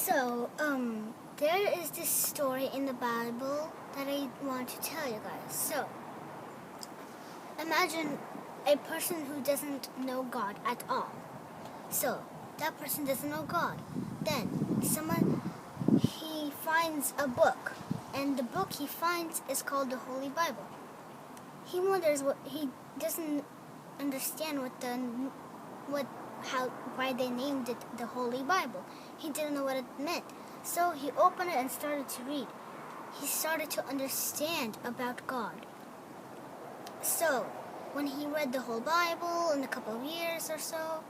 There is this story in the Bible that I want to tell you guys. So, imagine a person who doesn't know God at all. So, that person doesn't know God. Then, he finds a book, and the book he finds is called the Holy Bible. He wonders he doesn't understand why they named it the Holy Bible. He didn't know what it meant. So he opened it and started to read. He started to understand about God. So when he read the whole Bible in a couple of years or so,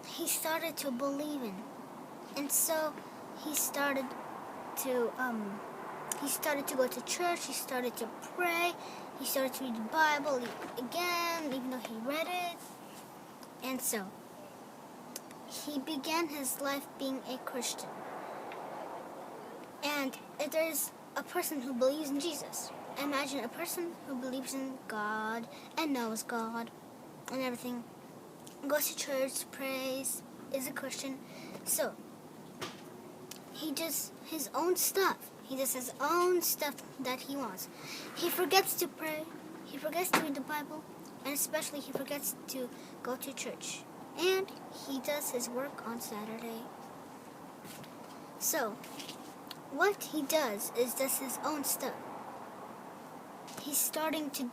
he started to believe in it. And so he started to go to church. He started to pray. He started to read the Bible again, even though he read it. And so he began his life being a Christian. And there's a person who believes in Jesus. Imagine a person who believes in God and knows God and everything, goes to church, prays, is a Christian. So he does his own stuff. He does his own stuff that he wants. He forgets to pray. He forgets to read the Bible. And especially he forgets to go to church. And he does his work on Saturday. So what he does is does his own stuff. He's starting to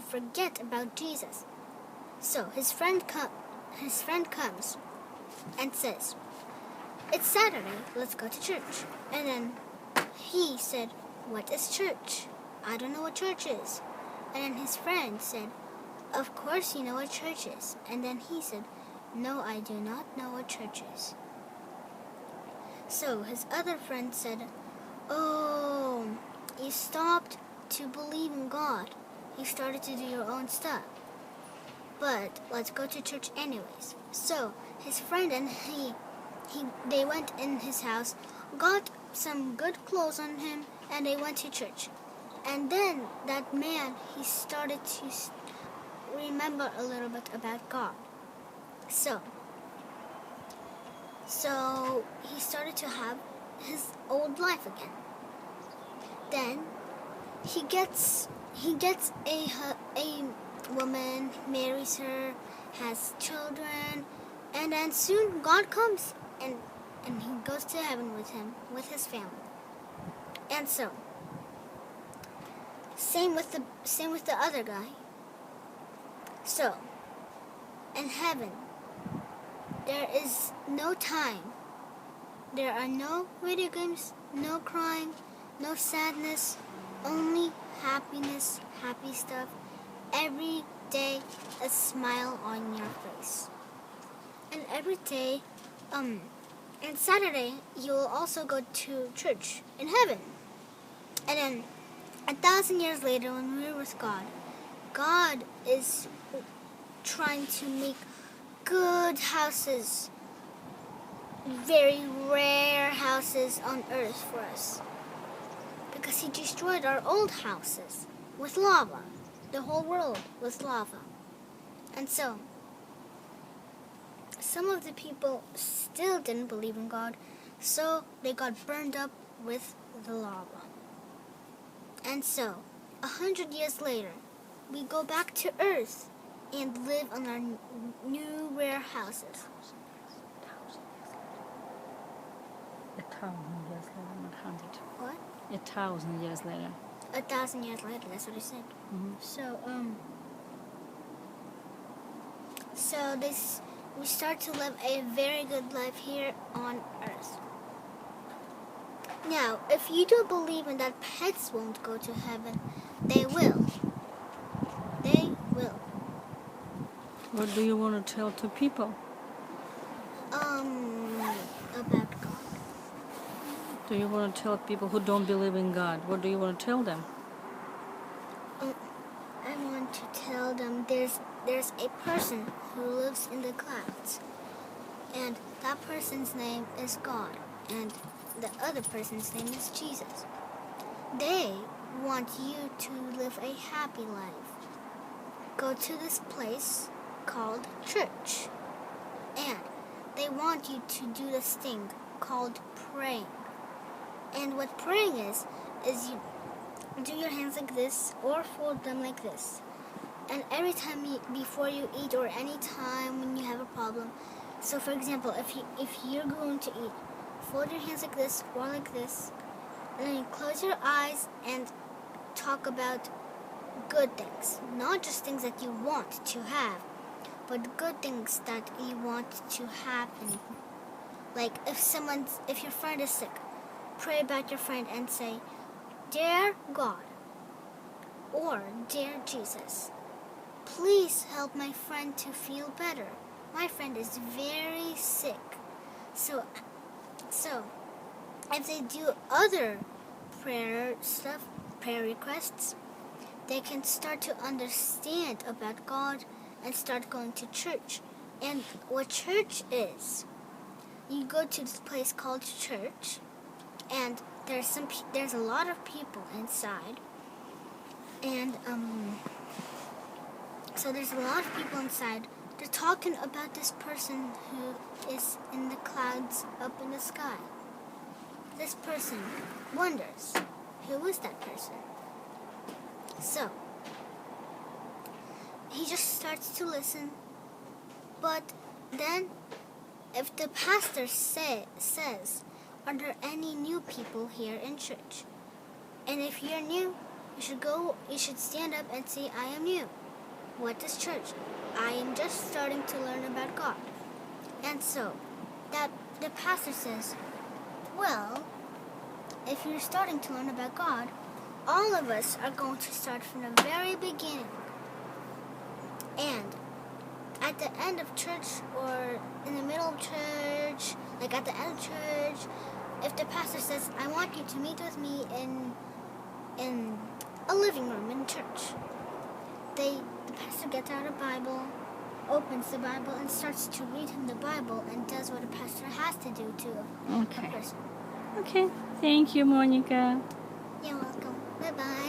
forget about Jesus. So his friend comes and says, "It's Saturday, let's go to church." And then he said, "What is church? I don't know what church is." And then his friend said, "Of course you know what church is." And then he said, "No, I do not know what church is." So his other friend said, "Oh, you stopped to believe in God. You started to do your own stuff. But let's go to church anyways." So his friend and they went in his house, got some good clothes on him, and they went to church. And then that man, he started to remember a little bit about God. So he started to have his old life again. Then he gets a woman, marries her, has children, and then soon God comes and he goes to heaven with him, with his family. And so same with the other guy. So in heaven there is no time. There are no video games, no crying, no sadness, only happiness, happy stuff. Every day a smile on your face. And every day, and Saturday you will also go to church in heaven. And then 1,000 years later, when we're with God, God is trying to make good houses, very rare houses on earth for us. Because he destroyed our old houses with lava. The whole world was lava. And so some of the people still didn't believe in God, so they got burned up with the lava. And so 100 years later, we go back to earth and live on our new rare houses. 1,000 years later, not 100. What? 1,000 years later. 1,000 years later, that's what he said. Mm-hmm. So we start to live a very good life here on earth. Now, if you don't believe in that pets won't go to heaven, they will. They will. What do you want to tell to people? About God. Do you want to tell people who don't believe in God? What do you want to tell them? I want to tell them there's a person who lives in the clouds, and that person's name is God, and the other person's name is Jesus. They want you to live a happy life. Go to this place called church, and they want you to do this thing called praying. And what praying is you do your hands like this or fold them like this. And every time before you eat or any time when you have a problem. So for example, if you're going to eat, fold your hands like this or like this, and then you close your eyes and talk about good things, not just things that you want to have, but good things that you want to happen. Like if your friend is sick, pray about your friend and say, "Dear God," or "Dear Jesus, please help my friend to feel better. My friend is very sick." So if they do other prayer requests, they can start to understand about God and start going to church. And what church is, you go to this place called church, and there's a lot of people inside, and so there's a lot of people inside. They're talking about this person who is in the clouds up in the sky. This person wonders, who is that person? So he just starts to listen, but then if the pastor says, "Are there any new people here in church?" And if you're new, you should stand up and say, "I am new. What is church? I am just starting to learn about God." And so that the pastor says, "Well, if you're starting to learn about God, all of us are going to start from the very beginning. And at the end of church or in the middle of church, like at the end of church, if the pastor says, 'I want you to meet with me in a living room in church,' the pastor gets out a Bible, opens the Bible, and starts to read him the Bible and does what a pastor has to do to a person." Okay. Thank you, Monika. You're welcome. Bye-bye.